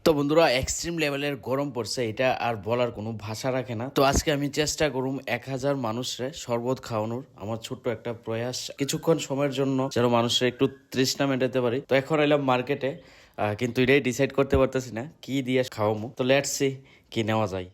তো বন্ধুরা এক্সট্রিম লেভেলের গরম পড়ছে, এটা আর বলার কোনো ভাষা রাখে না। তো আজকে আমি চেষ্টা করুম 1000 মানুষরে শরবত খাওয়ানোর, আমার ছোট্ট একটা প্রয়াস কিছুক্ষণ সময়ের জন্য যেন মানুষের একটু তৃষ্ণা মেটাতে পারি। তো এখন এলাম মার্কেটে, কিন্তু এটাই ডিসাইড করতে পারতেছি না কি দিয়ে খাওয়ামু। তো লেটস সি কি নেওয়া যায়।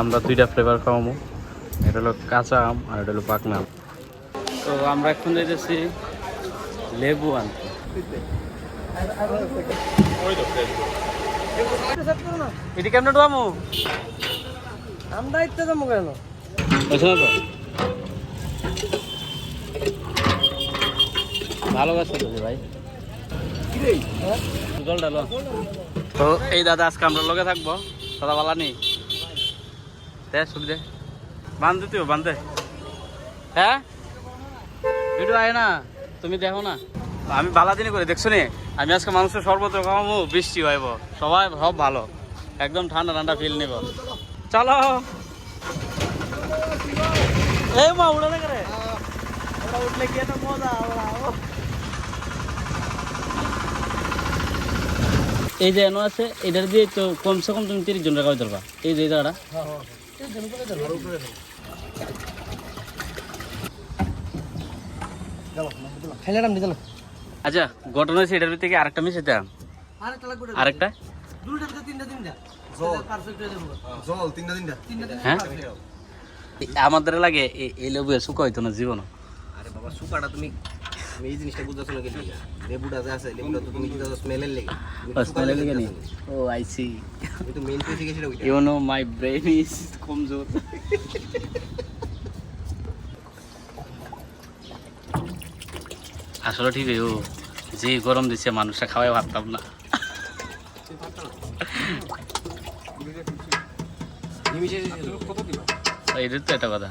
আমরা দুইটা ফ্লেভার খাওয়ামু, এটা হলো কাঁচা আম আর এটা হলো পাকনা আম। তো আমরা এখন যাইতেছি লেবু আনতে। এটি কেমন ডুয়ামু আমরা ইচ্ছে যাবো কেন ভালো কাজ করতেছি ভাই। তো এই দাদা আজকে আমরা লগে থাকবো, দাদা ভালো নেই সুবিধে বান্ধে তুই বান্ধে। হ্যাঁ ভিডিও আয় না, তুমি দেখো না, আমি বালা দিনই করে দেখছো নি। আমি আজকে মানুষের শরবত খাওয়াবো, বৃষ্টি হইব, সবাই সব ভালো, একদম ঠান্ডা ঠান্ডা ফিল নিব। চলো এই মা উড়ে না করে উঠলে কি একটা মজা। এই যে এনো আছে, এটার দিয়ে তো কমসে কম তুমি 30 জন টাকা ধরবা। এই যে জায়গাটা আচ্ছা, ঘটনা হয়েছে এটার ভিতরে আরেকটা মিশে দিতাম, আরেকটা হ্যাঁ আমাদের লাগে এই লেবু শুকা হইতো না জীবন। আরে বাবা শুকাটা তুমি এই জিনিসটা বুঝতেছো না, কিন্তু লেবুটা যে আছে লেবুটা তো তুমি যেটা স্মেলের লেগে স্মেলের লেগে নি। ও আই সি, কিন্তু মেইন তো শিখে সেটা ওইটা। You know my brain is কমজোর। আসলে ঠিক ও যে গরম দিচ্ছে মানুষটা খাওয়াই ভাবতাম না। এদের তো একটা কথা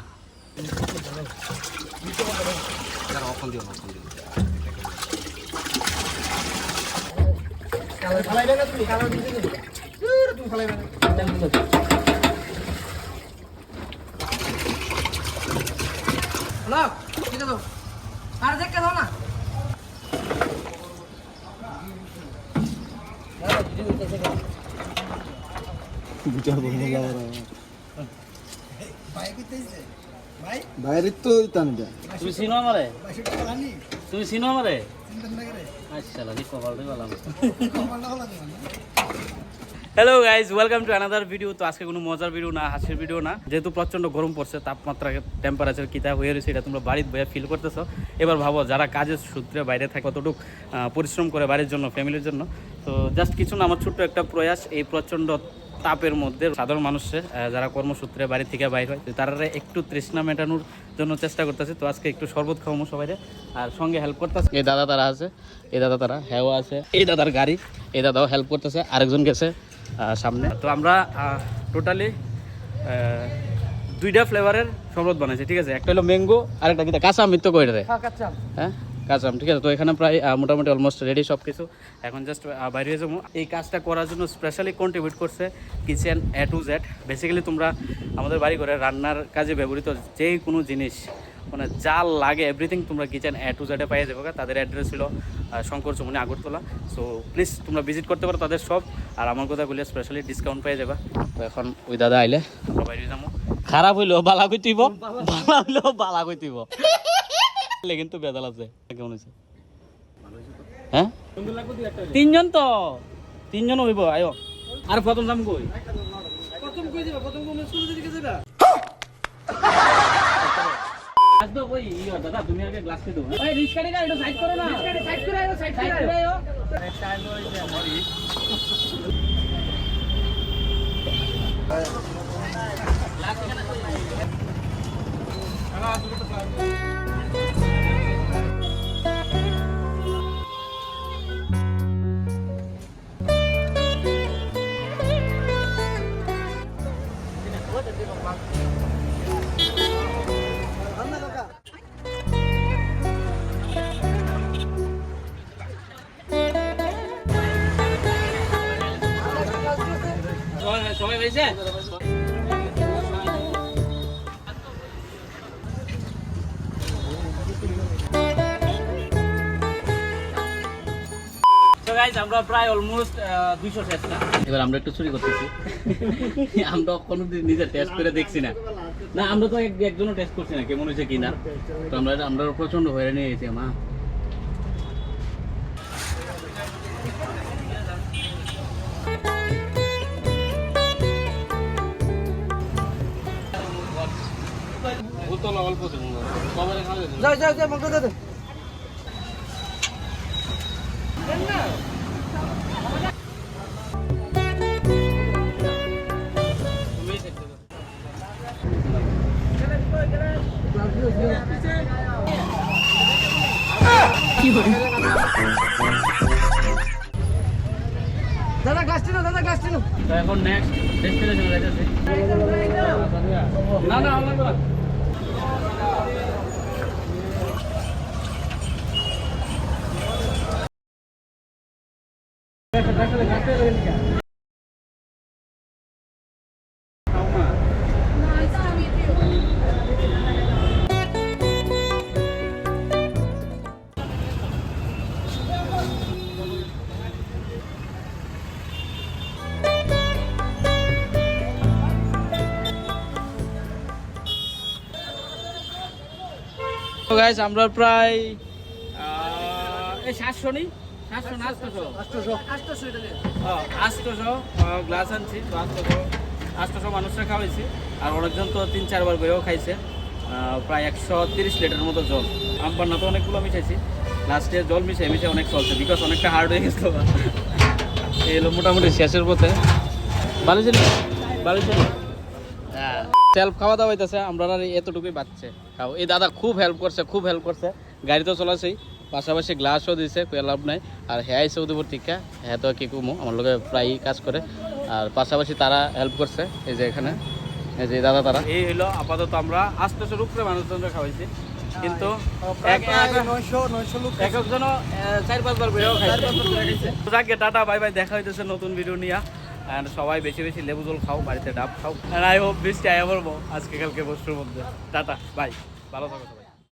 বাইরে তো তুমি চিনো আমারে, তুমি চিনো আমারে। Hello guys, welcome to another video. তো আজকে কোনো মজার ভিডিও না, হাসির ভিডিও না, যেহেতু প্রচণ্ড গরম পড়ছে, তাপমাত্রা টেম্পারেচার কিতা হয়ে রয়েছে এটা তোমরা বাড়িতে বইয়া ফিল করতেছো। এবার ভাবো যারা কাজের সূত্রে বাইরে থাকে কতটুকু পরিশ্রম করে বাড়ির জন্য, ফ্যামিলির জন্য। তো জাস্ট কিছু না, আমার ছোট্ট একটা প্রয়াস এই প্রচণ্ড তাপের মধ্যে সাধারণ মানুষের যারা কর্মসূত্রে বাড়ি থেকে বাইর হয় তারা একটু তৃষ্ণা মেটানোর জন্য চেষ্টা করতেছে। তো আজকে একটু শরবত খাওয়াবো সবাই, আর সঙ্গে হেল্প করতেছে এই দাদা তারা আছে, এই দাদা তারা হ্যাঁ আছে, এই দাদার গাড়ি, এই দাদাও হেল্প করতেছে, আরেকজন গেছে সামনে। তো আমরা টোটালি 2টা ফ্লেভারের শরবত বানাইছি, ঠিক আছে। একটা হলো ম্যাঙ্গো, আর একটা কিন্তু কাঁচা আম তো কই রে, হ্যাঁ কাঁচা আম, ঠিক আছে। তো এখানে প্রায় মোটামুটি অলমোস্ট রেডি সব কিছু, এখন জাস্ট বাইরে যাবো। এই কাজটা করার জন্য স্পেশালি কন্ট্রিবিউট করছে kitchen A to Z। Basically তোমরা আমাদের বাড়ি ঘরে রান্নার কাজে ব্যবহৃত যে কোনো জিনিস, মানে যা লাগে এভরিথিং তোমরা কিচেন A to Z পেয়ে যাবো। তাদের অ্যাড্রেস ছিল শঙ্কর চৌমুনি, আগরতলা। সো প্লিজ তোমরা ভিজিট করতে পারো তাদের সব, আর আমার কথা বলে স্পেশালি ডিসকাউন্ট পেয়ে যাবা। তো এখন ওই দাদা আইলে আমরা বাইরে যাবো। খারাপ হইলো বালা কইতিব, ভালো হইলো বালা কইতিব, কিন্তু বেদাল আছে। কেমন হয়েছে? হ্যাঁ 3জন, তো 3জন হইব। আয়ো আর প্রথম দাম কই, প্রথম কই দিবা, প্রথম কোন স্কুলে দিকে যাবা। আসতো কই ইয়া দাদা, তুমি আগে গ্লাস কে দাও। এই রিস্কাড়ি না, এটা সাইড করো না, সাইড করে আয়ো, সাইড করে আয়ো। নেক্সট টাইম হইছে আমারই হয়েছে? So guys, আমরা প্রায় অলমোস্ট 200 টেস্ট না। এবার আমরা একটু চুরি করতেছি। আমরা কোনোদিন নিজে টেস্ট করে দেখছি না। না আমরা তো একজনও টেস্ট করছি না কেমন হয়েছে কিনা। তো আমরা প্রচন্ড হয়রানি হয়েছে মা। অল্প যাও যাও যাও মগ দাও দাদা গ্লাসটি নাও দাদা গ্লাসটি নাও তো এখন নেক্সট ডেস্টিনেশন যাইতেছে না না লাগবে না তো গাইস আমরা প্রায় এই 700 নি 700 না 800 গ্লাস আনছি তো 800 মানুষরা খাওয়াইছি আর অনেকজন তো 3-4 বার বইও খাইছে প্রায় 130 লিটার মতো জল আমপার না তো অনেকগুলো মিশাইছি লাস্টে জল মিশে অনেক চলছে বিকজ অনেকটা হার্ড হয়ে গেছিল এই হলো মোটামুটি শেষের পথে ভালো ছিল সেলফ খাওয়া দাওয়া হইতেছে আমরা এতটুকুই বাচ্চে খাও এই দাদা খুব হেল্প করছে গাড়ি তো চলাছেই পাশাপাশি গ্লাসও দিছে কোনো লাভ নাই আর হ্যাঁ সৌদিপুর থেকে হ্যাঁ তো কি কমো আমার লোকে প্রায়ই কাজ করে আর পাশাপাশি তারা হেল্প করছে এই যে এখানে এই যে দাদা তারা এই হলো আপাতত আমরা 800 উপরে মানুষজনকে খাওয়াইছি কিন্তু একজনও 4-5 বার বেরোও খাইছে টাটা বাই বাই দেখা হইতেছে নতুন ভিডিও নিয়ে অ্যান্ড সবাই বেশি বেশি লেবু জল খাও বাড়িতে ডাব খাও অ্যান্ড আই হোপ বৃষ্টি আয়া পড়বো আজকে কালকে বছরের মধ্যে টাটা বাই ভালো থাকো।